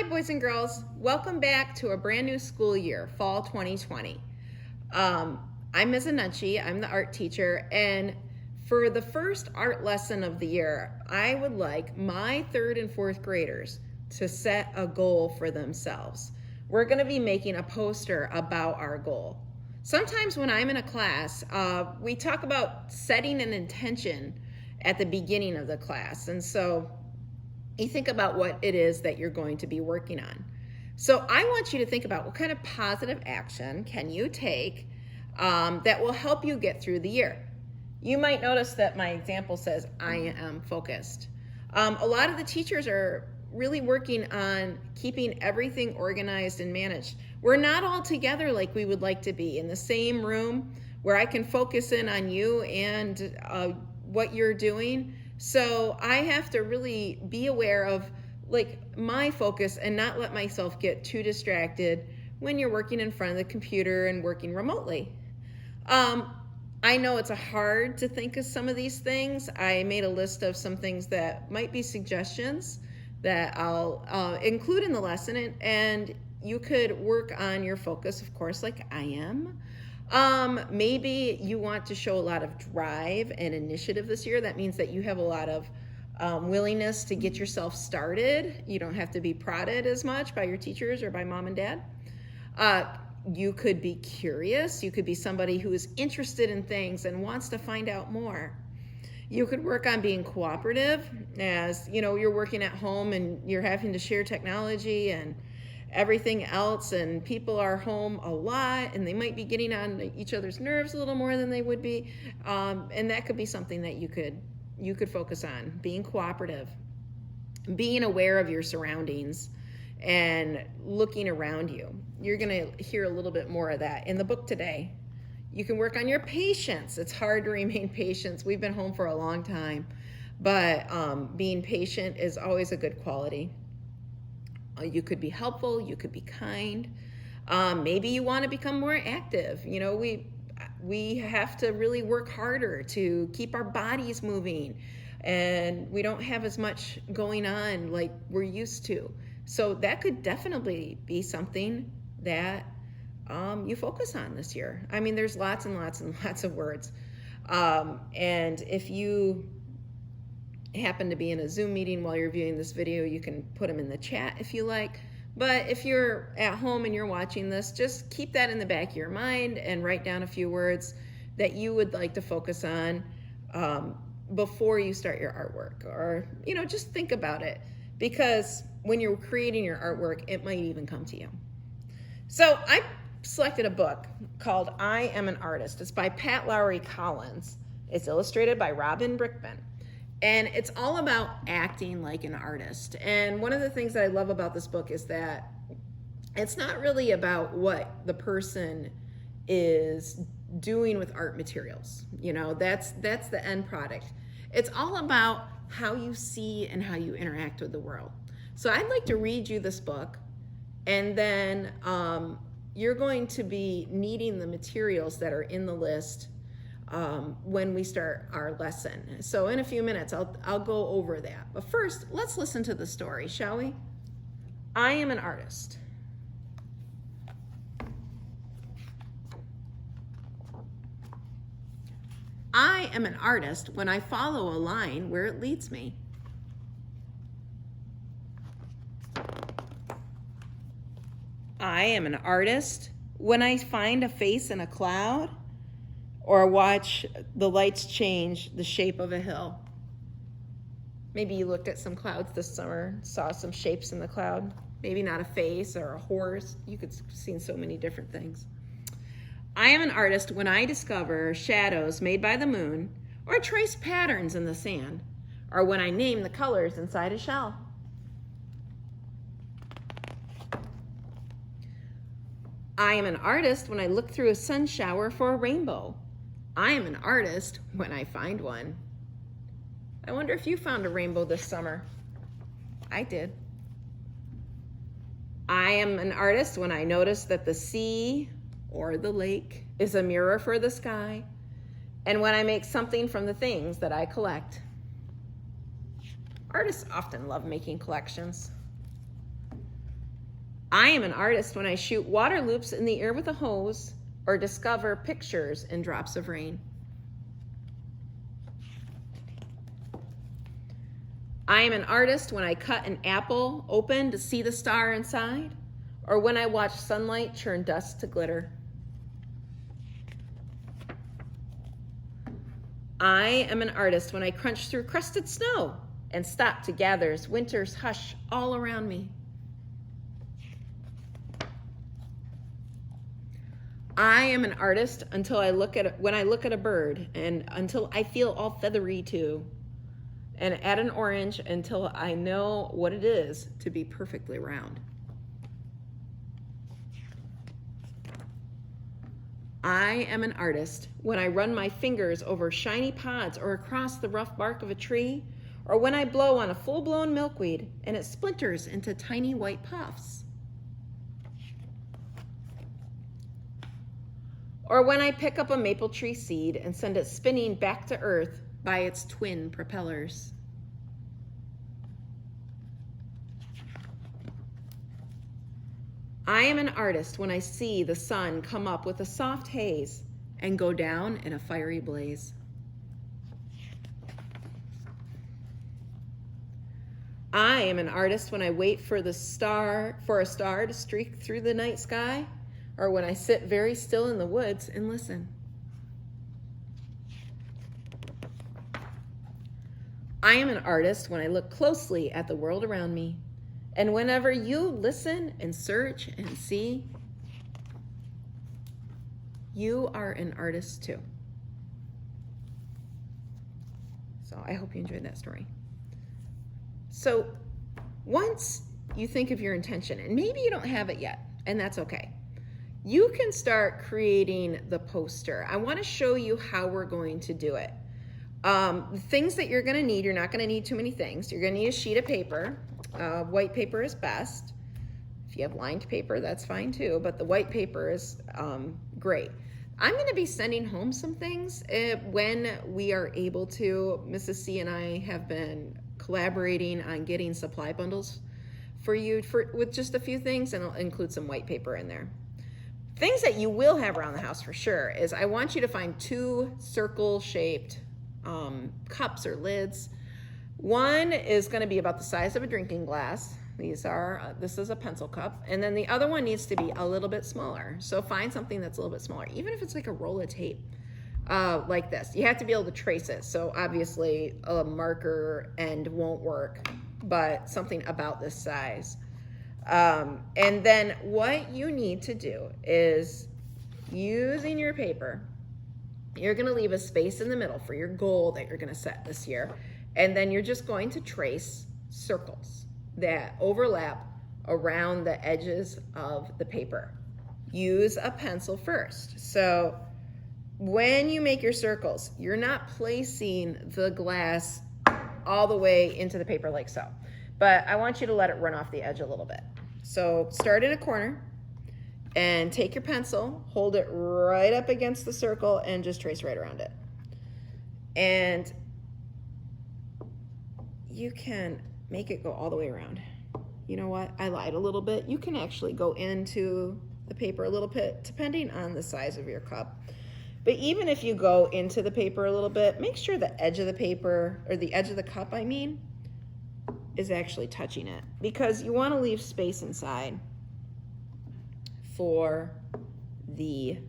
Hi, boys and girls. Welcome back to a brand new school year, fall 2020. I'm Ms. Anunci. I'm the art teacher, and for the first art lesson of the year, I would like my third and fourth graders to set a goal for themselves. We're going to be making a poster about our goal. Sometimes when I'm in a class, we talk about setting an intention at the beginning of the class, and so you think about what it is that you're going to be working on. So I want you to think about what kind of positive action can you take that will help you get through the year. You might notice that my example says, I am focused. A lot of the teachers are really working on keeping everything organized and managed. We're not all together like we would like to be in the same room where I can focus in on you and what you're doing. So I have to really be aware of my focus and not let myself get too distracted when you're working in front of the computer and working remotely. I know it's hard to think of some of these things. I made a list of some things that might be suggestions that I'll include in the lesson, and you could work on your focus, of course, like I am. Maybe you want to show a lot of drive and initiative this year. That means that you have a lot of willingness to get yourself started. You don't have to be prodded as much by your teachers or by mom and dad. You could be curious. You could be somebody who is interested in things and wants to find out more. You could work on being cooperative, as you know, you're working at home and you're having to share technology and everything else, and people are home a lot and they might be getting on each other's nerves a little more than they would be, and that could be something that you could focus on. Being cooperative, being aware of your surroundings and looking around you. You're going to hear a little bit more of that in the book today. You can work on your patience. It's hard to remain patient. We've been home for a long time, but being patient is always a good quality. You could be helpful, you could be kind. Maybe you want to become more active. You know, we have to really work harder to keep our bodies moving, and we don't have as much going on like we're used to. So that could definitely be something that you focus on this year. I mean, there's lots and lots and lots of words. And if you happen to be in a Zoom meeting while you're viewing this video, you can put them in the chat if you like. But if you're at home and you're watching this, just keep that in the back of your mind and write down a few words that you would like to focus on before you start your artwork, or just think about it, because when you're creating your artwork, it might even come to you. So I selected a book called I Am an Artist. It's by Pat Lowry Collins. It's illustrated by Robin Brickman. And it's all about acting like an artist. And one of the things that I love about this book is that it's not really about what the person is doing with art materials. That's the end product. It's all about how you see and how you interact with the world. So I'd like to read you this book, and then you're going to be needing the materials that are in the list when we start our lesson. So in a few minutes, I'll go over that. But first, let's listen to the story, shall we? I am an artist. I am an artist when I follow a line where it leads me. I am an artist when I find a face in a cloud, or watch the lights change the shape of a hill. Maybe you looked at some clouds this summer, saw some shapes in the cloud. Maybe not a face or a horse. You could have seen so many different things. I am an artist when I discover shadows made by the moon, or trace patterns in the sand, or when I name the colors inside a shell. I am an artist when I look through a sun shower for a rainbow. I am an artist when I find one. I wonder if you found a rainbow this summer. I did. I am an artist when I notice that the sea or the lake is a mirror for the sky, and when I make something from the things that I collect. Artists often love making collections. I am an artist when I shoot water loops in the air with a hose or discover pictures in drops of rain. I am an artist when I cut an apple open to see the star inside, or when I watch sunlight turn dust to glitter. I am an artist when I crunch through crusted snow and stop to gather winter's hush all around me. I am an artist until when I look at a bird, and until I feel all feathery too, and add an orange until I know what it is to be perfectly round. I am an artist when I run my fingers over shiny pods or across the rough bark of a tree, or when I blow on a full-blown milkweed and it splinters into tiny white puffs. Or when I pick up a maple tree seed and send it spinning back to earth by its twin propellers. I am an artist when I see the sun come up with a soft haze and go down in a fiery blaze. I am an artist when I wait for a star to streak through the night sky, or when I sit very still in the woods and listen. I am an artist when I look closely at the world around me. And whenever you listen and search and see, you are an artist too. So I hope you enjoyed that story. So once you think of your intention, and maybe you don't have it yet, and that's okay, you can start creating the poster. I want to show you how we're going to do it. The things that you're going to need, you're not going to need too many things. You're going to need a sheet of paper. White paper is best. If you have lined paper, that's fine too, but the white paper is great. I'm going to be sending home some things when we are able to. Mrs. C and I have been collaborating on getting supply bundles for you with just a few things, and I'll include some white paper in there. Things that you will have around the house for sure is I want you to find 2 circle-shaped cups or lids. One is going to be about the size of a drinking glass. This is a pencil cup. And then the other one needs to be a little bit smaller. So find something that's a little bit smaller, even if it's like a roll of tape like this. You have to be able to trace it. So obviously a marker end won't work, but something about this size. And then what you need to do is, using your paper, you're going to leave a space in the middle for your goal that you're going to set this year. And then you're just going to trace circles that overlap around the edges of the paper. Use a pencil first. So when you make your circles, you're not placing the glass all the way into the paper like so, but I want you to let it run off the edge a little bit. So start in a corner and take your pencil, hold it right up against the circle, and just trace right around it. And you can make it go all the way around. You know what? I lied a little bit. You can actually go into the paper a little bit, depending on the size of your cup. But even if you go into the paper a little bit, make sure the edge of the paper, or the edge of the cup, I mean, is actually touching it, because you want to leave space inside for the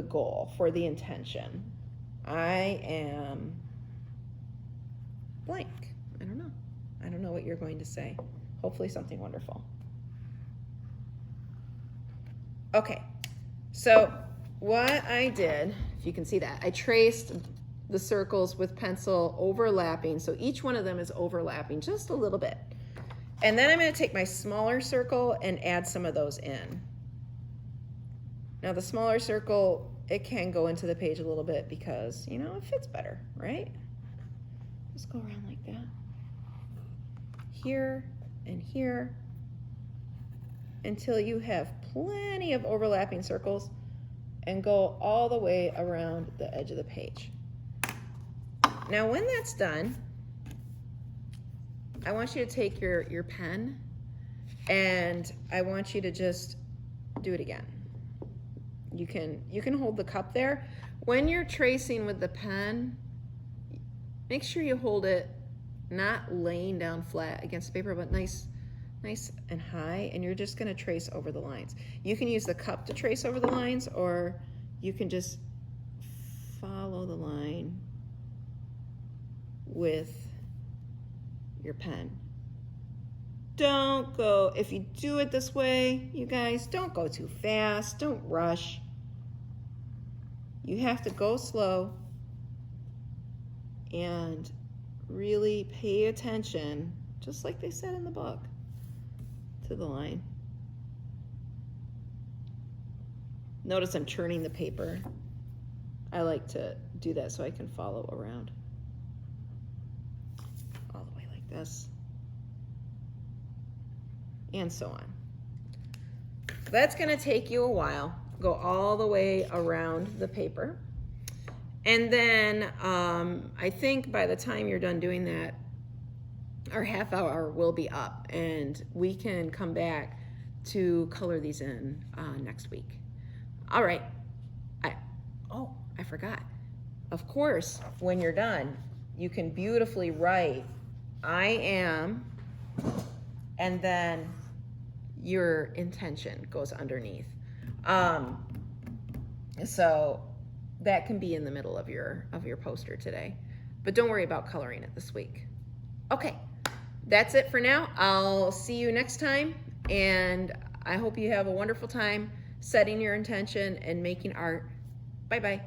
goal, for the intention. I am blank. I don't know. I don't know what you're going to say. Hopefully something wonderful. Okay, so what I did, if you can see that, I traced the circles with pencil overlapping, so each one of them is overlapping just a little bit. And then I'm going to take my smaller circle and add some of those in. Now the smaller circle, it can go into the page a little bit because, you know, it fits better, right? Just go around like that. Here and here, until you have plenty of overlapping circles, and go all the way around the edge of the page. Now when that's done, I want you to take your pen And I want you to just do it again. You can hold the cup there. When you're tracing with the pen, make sure you hold it not laying down flat against the paper, but nice and high, and you're just gonna trace over the lines. You can use the cup to trace over the lines, or you can just follow the line with your pen. Don't go, if you do it this way, you guys, don't go too fast, don't rush. You have to go slow and really pay attention, just like they said in the book, to the line. Notice I'm turning the paper. I like to do that so I can follow around. All the way like this. And so on. That's gonna take you a while. Go all the way around the paper. And then I think by the time you're done doing that, our half hour will be up and we can come back to color these in next week. All right. I forgot. Of course, when you're done, you can beautifully write, I am, and then your intention goes underneath. So that can be in the middle of your poster today, but don't worry about coloring it this week. Okay, that's it for now. I'll see you next time, and I hope you have a wonderful time setting your intention and making art. Bye-bye.